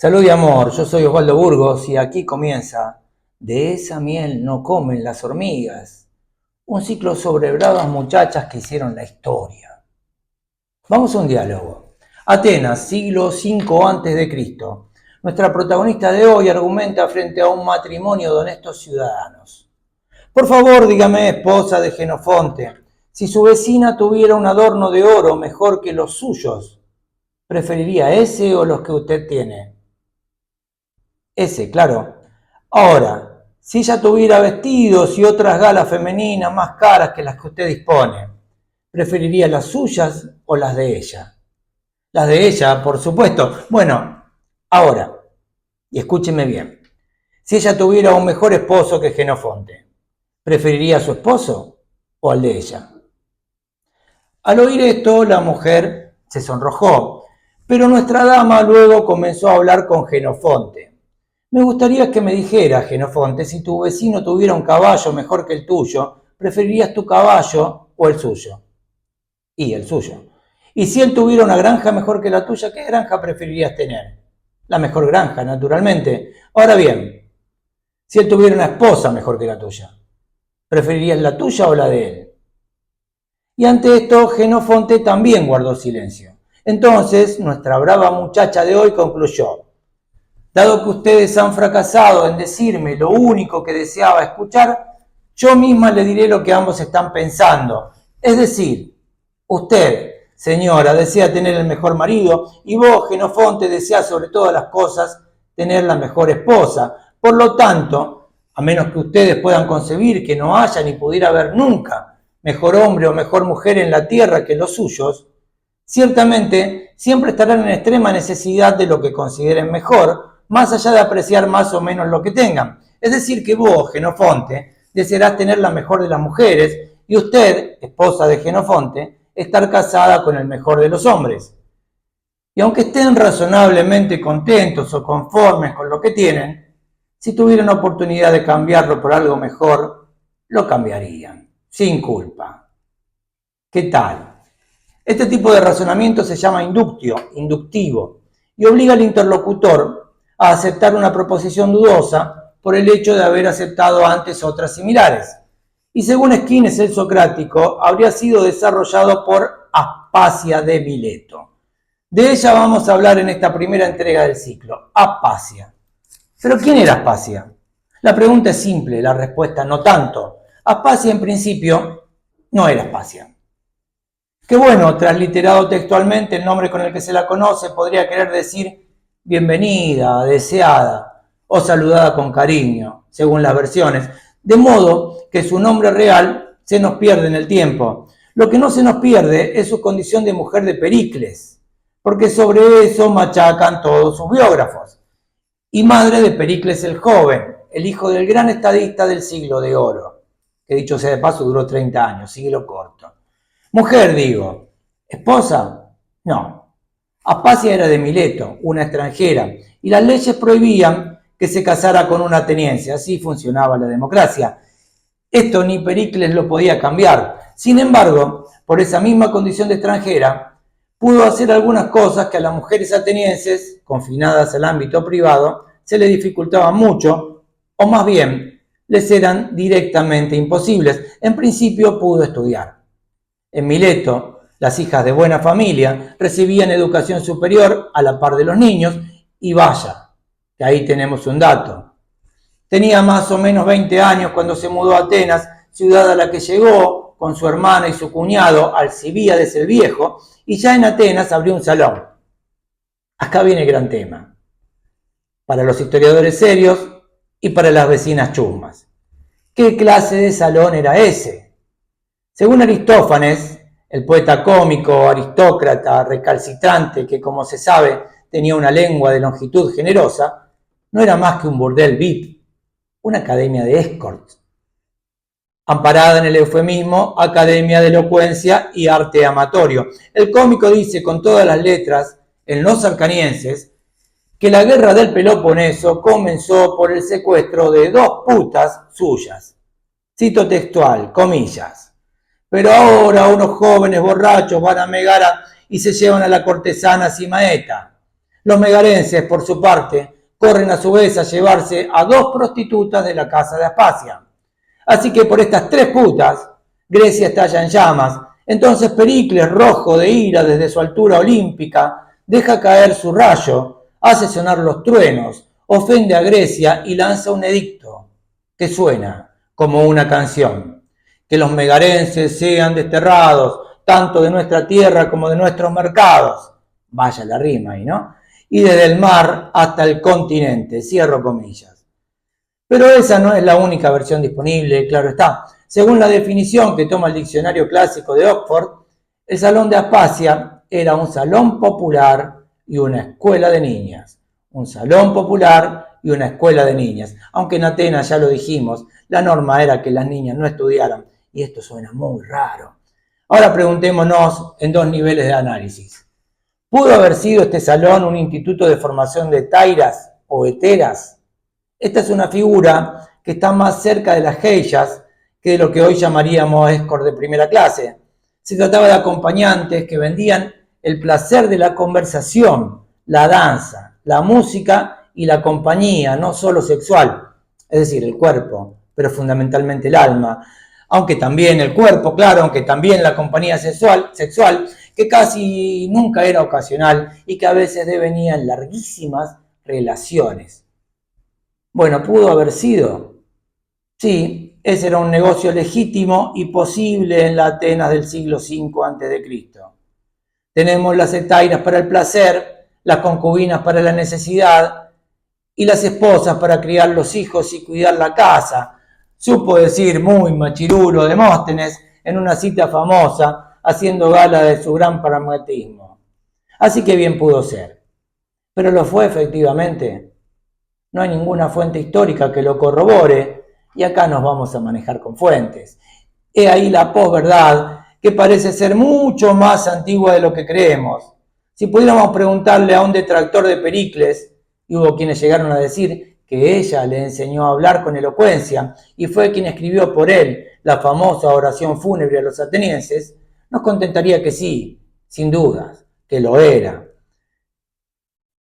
Salud y amor, yo soy Osvaldo Burgos y aquí comienza De esa miel no comen las hormigas, un ciclo sobre bravas muchachas que hicieron la historia. Vamos a un diálogo. Atenas, siglo V a.C. Nuestra protagonista de hoy argumenta frente a un matrimonio de honestos ciudadanos. Por favor, dígame, esposa de Jenofonte, si su vecina tuviera un adorno de oro mejor que los suyos, ¿preferiría ese o los que usted tiene? Ese, claro. Ahora, si ella tuviera vestidos y otras galas femeninas más caras que las que usted dispone, ¿preferiría las suyas o las de ella? Las de ella, por supuesto. Bueno, ahora, y escúcheme bien, si ella tuviera un mejor esposo que Jenofonte, ¿preferiría a su esposo o al de ella? Al oír esto, la mujer se sonrojó, pero nuestra dama luego comenzó a hablar con Jenofonte. Me gustaría que me dijera, Jenofonte, si tu vecino tuviera un caballo mejor que el tuyo, ¿preferirías tu caballo o el suyo? Y el suyo. Y si él tuviera una granja mejor que la tuya, ¿qué granja preferirías tener? La mejor granja, naturalmente. Ahora bien, si él tuviera una esposa mejor que la tuya, ¿preferirías la tuya o la de él? Y ante esto, Jenofonte también guardó silencio. Entonces, nuestra brava muchacha de hoy concluyó: dado que ustedes han fracasado en decirme lo único que deseaba escuchar, yo misma le diré lo que ambos están pensando. Es decir, usted, señora, desea tener el mejor marido y vos, Jenofonte, deseas sobre todas las cosas tener la mejor esposa. Por lo tanto, a menos que ustedes puedan concebir que no haya ni pudiera haber nunca mejor hombre o mejor mujer en la tierra que los suyos, ciertamente siempre estarán en extrema necesidad de lo que consideren mejor, más allá de apreciar más o menos lo que tengan. Es decir, que vos, Jenofonte, desearás tener la mejor de las mujeres y usted, esposa de Jenofonte, estar casada con el mejor de los hombres. Y aunque estén razonablemente contentos o conformes con lo que tienen, si tuvieran oportunidad de cambiarlo por algo mejor, lo cambiarían, sin culpa. ¿Qué tal? Este tipo de razonamiento se llama inductivo, y obliga al interlocutor a aceptar una proposición dudosa por el hecho de haber aceptado antes otras similares. Y según Esquines el socrático, habría sido desarrollado por Aspasia de Mileto. De ella vamos a hablar en esta primera entrega del ciclo, Aspasia. ¿Pero quién era Aspasia? La pregunta es simple, la respuesta no tanto. Aspasia en principio no era Aspasia. Que bueno, transliterado textualmente, el nombre con el que se la conoce podría querer decir bienvenida, deseada o saludada con cariño, según las versiones, de modo que su nombre real se nos pierde en el tiempo. Lo que no se nos pierde es su condición de mujer de Pericles, porque sobre eso machacan todos sus biógrafos. Y madre de Pericles el joven, el hijo del gran estadista del siglo de oro, que dicho sea de paso duró 30 años, siglo corto. Mujer, digo. ¿Esposa? No. Aspasia era de Mileto, una extranjera, y las leyes prohibían que se casara con un ateniense. Así funcionaba la democracia. Esto ni Pericles lo podía cambiar. Sin embargo, por esa misma condición de extranjera, pudo hacer algunas cosas que a las mujeres atenienses, confinadas al ámbito privado, se les dificultaban mucho, o más bien, les eran directamente imposibles. En principio pudo estudiar. En Mileto, las hijas de buena familia recibían educación superior a la par de los niños, y vaya, que ahí tenemos un dato. Tenía más o menos 20 años cuando se mudó a Atenas, ciudad a la que llegó con su hermana y su cuñado Alcibíades el Viejo, y ya en Atenas abrió un salón. Acá viene el gran tema, para los historiadores serios y para las vecinas chusmas. ¿Qué clase de salón era ese? Según Aristófanes, el poeta cómico, aristócrata, recalcitrante, que como se sabe tenía una lengua de longitud generosa, no era más que un burdel VIP, una academia de escorts, amparada en el eufemismo academia de elocuencia y arte amatorio. El cómico dice con todas las letras, en Los Arcanienses, que la guerra del Peloponeso comenzó por el secuestro de 2 putas suyas. Cito textual, comillas. Pero ahora unos jóvenes borrachos van a Megara y se llevan a la cortesana Simaeta. Los megarenses, por su parte, corren a su vez a llevarse a 2 prostitutas de la casa de Aspasia. Así que por estas 3 putas, Grecia estalla en llamas. Entonces Pericles, rojo de ira desde su altura olímpica, deja caer su rayo, hace sonar los truenos, ofende a Grecia y lanza un edicto que suena como una canción. Que los megarenses sean desterrados, tanto de nuestra tierra como de nuestros mercados. Vaya la rima ahí, ¿no? Y desde el mar hasta el continente, cierro comillas. Pero esa no es la única versión disponible, claro está. Según la definición que toma el diccionario clásico de Oxford, el salón de Aspasia era un salón popular y una escuela de niñas. Un salón popular y una escuela de niñas. Aunque en Atenas, ya lo dijimos, la norma era que las niñas no estudiaran. Y esto suena muy raro. Ahora preguntémonos en 2 niveles de análisis. ¿Pudo haber sido este salón un instituto de formación de tairas o heteras? Esta es una figura que está más cerca de las geishas que de lo que hoy llamaríamos escort de primera clase. Se trataba de acompañantes que vendían el placer de la conversación, la danza, la música y la compañía, no solo sexual, es decir, el cuerpo, pero fundamentalmente el alma. Aunque también el cuerpo, claro, aunque también la compañía sexual, que casi nunca era ocasional y que a veces devenía en larguísimas relaciones. Bueno, ¿pudo haber sido? Sí, ese era un negocio legítimo y posible en la Atenas del siglo V a.C. Tenemos las hetairas para el placer, las concubinas para la necesidad y las esposas para criar los hijos y cuidar la casa. Supo decir muy machirulo Demóstenes en una cita famosa, haciendo gala de su gran pragmatismo. Así que bien pudo ser. ¿Pero lo fue efectivamente? No hay ninguna fuente histórica que lo corrobore, y acá nos vamos a manejar con fuentes. He ahí la posverdad, que parece ser mucho más antigua de lo que creemos. Si pudiéramos preguntarle a un detractor de Pericles, y hubo quienes llegaron a decir que ella le enseñó a hablar con elocuencia y fue quien escribió por él la famosa oración fúnebre a los atenienses, nos contentaría que sí, sin dudas, que lo era.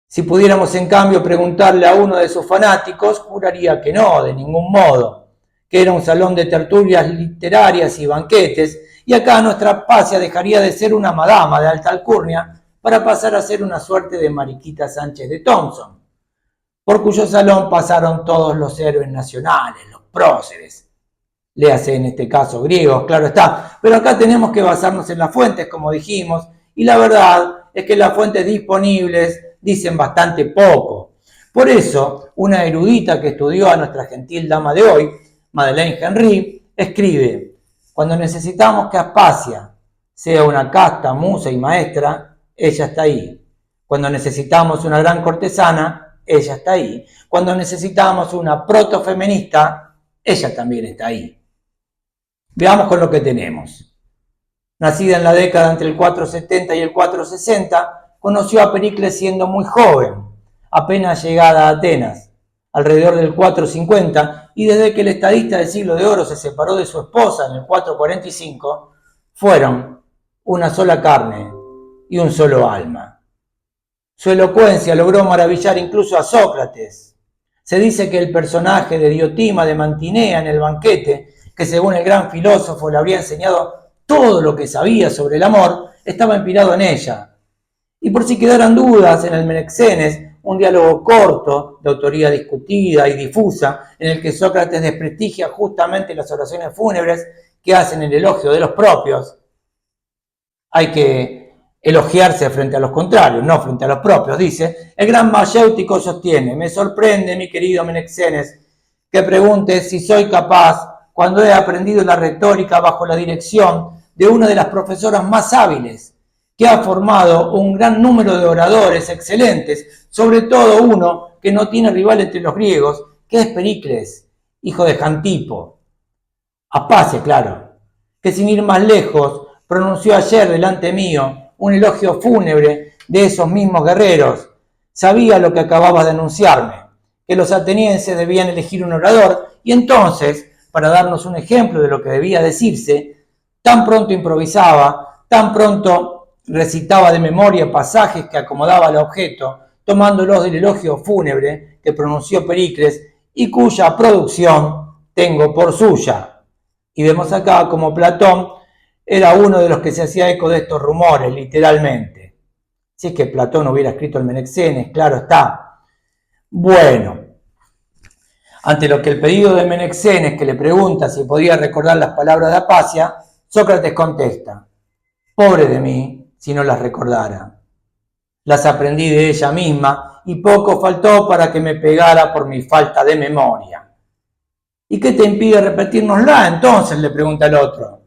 Si pudiéramos en cambio preguntarle a uno de sus fanáticos, juraría que no, de ningún modo, que era un salón de tertulias literarias y banquetes, y acá nuestra Aspasia dejaría de ser una madama de alta alcurnia para pasar a ser una suerte de Mariquita Sánchez de Thompson, por cuyo salón pasaron todos los héroes nacionales, los próceres. Léase en este caso griegos, claro está, pero acá tenemos que basarnos en las fuentes, como dijimos, y la verdad es que las fuentes disponibles dicen bastante poco. Por eso, una erudita que estudió a nuestra gentil dama de hoy, Madeleine Henry, escribe: cuando necesitamos que Aspasia sea una casta musa y maestra, ella está ahí. Cuando necesitamos una gran cortesana, ella está ahí. Cuando necesitamos una protofeminista, ella también está ahí. Veamos con lo que tenemos. Nacida en la década entre el 470 y el 460, conoció a Pericles siendo muy joven, apenas llegada a Atenas, alrededor del 450, y desde que el estadista del siglo de oro se separó de su esposa en el 445, fueron una sola carne y un solo alma. Su elocuencia logró maravillar incluso a Sócrates. Se dice que el personaje de Diotima de Mantinea en el banquete, que según el gran filósofo le habría enseñado todo lo que sabía sobre el amor, estaba inspirado en ella. Y por si quedaran dudas, en el Menexenes, un diálogo corto, de autoría discutida y difusa, en el que Sócrates desprestigia justamente las oraciones fúnebres que hacen el elogio de los propios. Hay que elogiarse frente a los contrarios, no frente a los propios, dice. El gran mayéutico sostiene: me sorprende, mi querido Menexenes, que preguntes si soy capaz, cuando he aprendido la retórica bajo la dirección de una de las profesoras más hábiles, que ha formado un gran número de oradores excelentes, sobre todo uno que no tiene rival entre los griegos, que es Pericles, hijo de Jantipo. Aspasia, claro, que sin ir más lejos, pronunció ayer delante mío un elogio fúnebre de esos mismos guerreros. Sabía lo que acababas de anunciarme, que los atenienses debían elegir un orador, y entonces, para darnos un ejemplo de lo que debía decirse, tan pronto improvisaba, tan pronto recitaba de memoria pasajes que acomodaba al objeto, tomándolos del elogio fúnebre que pronunció Pericles y cuya producción tengo por suya. Y vemos acá como Platón era uno de los que se hacía eco de estos rumores, literalmente. Si es que Platón hubiera escrito el Menexenes, claro está. Bueno, ante lo que el pedido de Menexenes, que le pregunta si podía recordar las palabras de Aspasia, Sócrates contesta: pobre de mí si no las recordara. Las aprendí de ella misma y poco faltó para que me pegara por mi falta de memoria. ¿Y qué te impide repetírnosla entonces?, le pregunta el otro.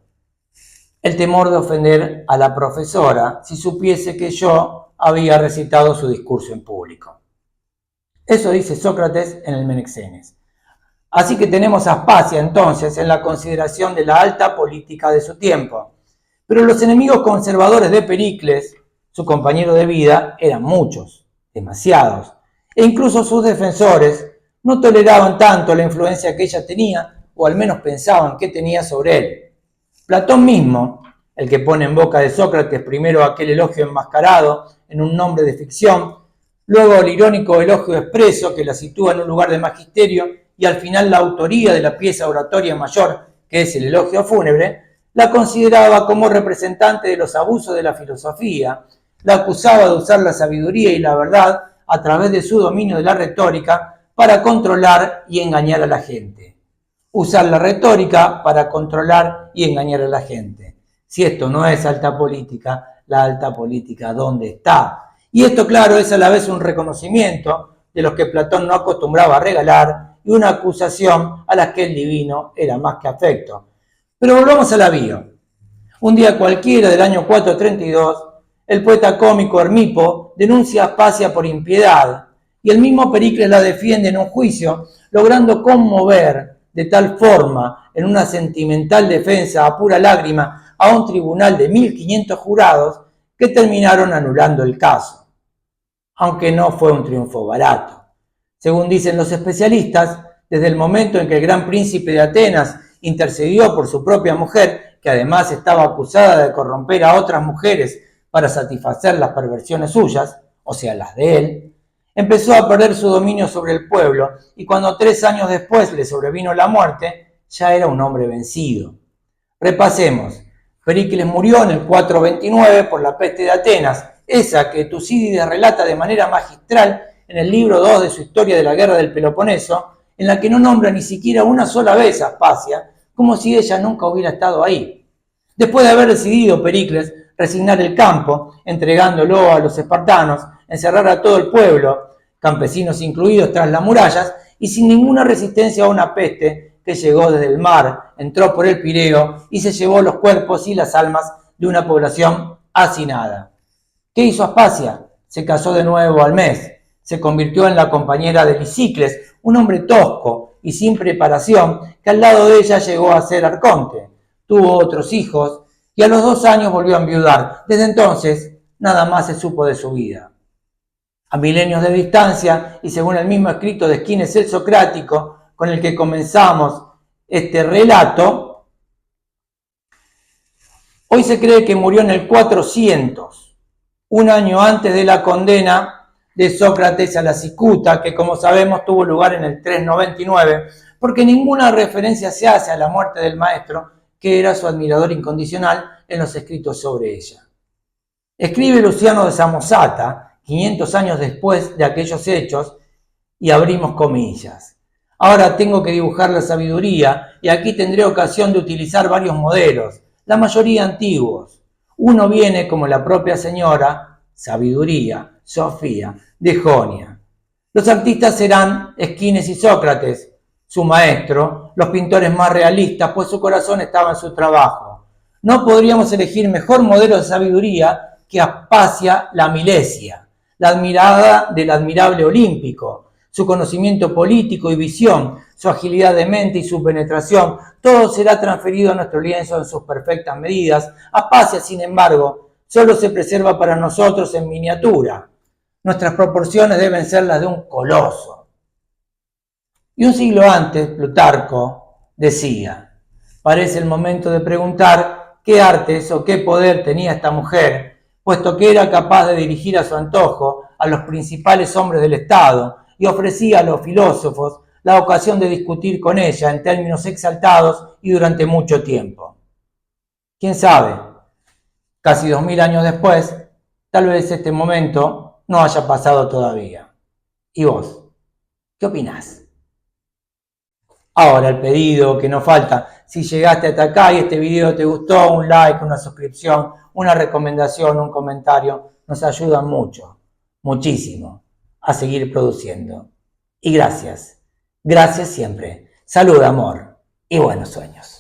El temor de ofender a la profesora si supiese que yo había recitado su discurso en público. Eso dice Sócrates en el Menexenes. Así que tenemos a Aspasia entonces en la consideración de la alta política de su tiempo. Pero los enemigos conservadores de Pericles, su compañero de vida, eran muchos, demasiados, e incluso sus defensores no toleraban tanto la influencia que ella tenía, o al menos pensaban que tenía sobre él. Platón mismo, el que pone en boca de Sócrates primero aquel elogio enmascarado en un nombre de ficción, luego el irónico elogio expreso que la sitúa en un lugar de magisterio y al final la autoría de la pieza oratoria mayor, que es el elogio fúnebre, la consideraba como representante de los abusos de la filosofía, la acusaba de usar la sabiduría y la verdad a través de su dominio de la retórica para controlar y engañar a la gente. Usar la retórica para controlar y engañar a la gente. Si esto no es alta política, la alta política, ¿dónde está? Y esto, claro, es a la vez un reconocimiento de los que Platón no acostumbraba a regalar y una acusación a las que el divino era más que afecto. Pero volvamos a la bio. Un día cualquiera del año 432, el poeta cómico Hermipo denuncia a Aspasia por impiedad y el mismo Pericles la defiende en un juicio, logrando conmover de tal forma en una sentimental defensa a pura lágrima a un tribunal de 1500 jurados que terminaron anulando el caso. Aunque no fue un triunfo barato. Según dicen los especialistas, desde el momento en que el gran príncipe de Atenas intercedió por su propia mujer, que además estaba acusada de corromper a otras mujeres para satisfacer las perversiones suyas, o sea, las de él, empezó a perder su dominio sobre el pueblo y cuando 3 años después le sobrevino la muerte, ya era un hombre vencido. Repasemos. Pericles murió en el 429 por la peste de Atenas, esa que Tucídides relata de manera magistral en el libro 2 de su historia de la guerra del Peloponeso, en la que no nombra ni siquiera una sola vez a Aspasia, como si ella nunca hubiera estado ahí. Después de haber decidido Pericles resignar el campo, entregándolo a los espartanos, encerrar a todo el pueblo, campesinos incluidos, tras las murallas, y sin ninguna resistencia a una peste que llegó desde el mar, entró por el Pireo y se llevó los cuerpos y las almas de una población hacinada. ¿Qué hizo Aspasia? Se casó de nuevo al mes. Se convirtió en la compañera de Lisicles, un hombre tosco y sin preparación, que al lado de ella llegó a ser arconte. Tuvo otros hijos y a los 2 años volvió a enviudar. Desde entonces, nada más se supo de su vida. A milenios de distancia, y según el mismo escrito de Esquines el Socrático, con el que comenzamos este relato, hoy se cree que murió en el 400, un año antes de la condena de Sócrates a la cicuta, que como sabemos tuvo lugar en el 399, porque ninguna referencia se hace a la muerte del maestro, que era su admirador incondicional, en los escritos sobre ella. Escribe Luciano de Samosata, 500 años después de aquellos hechos, y abrimos comillas. Ahora tengo que dibujar la sabiduría, y aquí tendré ocasión de utilizar varios modelos, la mayoría antiguos. Uno viene como la propia señora, Sabiduría, Sofía, de Jonia. Los artistas serán Esquines y Sócrates, su maestro, los pintores más realistas, pues su corazón estaba en su trabajo. No podríamos elegir mejor modelo de sabiduría que Aspasia la Milesia, la admirada del admirable olímpico, su conocimiento político y visión, su agilidad de mente y su penetración, todo será transferido a nuestro lienzo en sus perfectas medidas. Aspasia, sin embargo, solo se preserva para nosotros en miniatura. Nuestras proporciones deben ser las de un coloso. Y un siglo antes, Plutarco decía: parece el momento de preguntar qué artes o qué poder tenía esta mujer, puesto que era capaz de dirigir a su antojo a los principales hombres del Estado y ofrecía a los filósofos la ocasión de discutir con ella en términos exaltados y durante mucho tiempo. ¿Quién sabe? Casi 2000 años después, tal vez este momento no haya pasado todavía. ¿Y vos? ¿Qué opinás? Ahora el pedido que nos falta, si llegaste hasta acá y este video te gustó, un like, una suscripción, una recomendación, un comentario, nos ayudan mucho, muchísimo, a seguir produciendo. Y gracias siempre. Salud, amor y buenos sueños.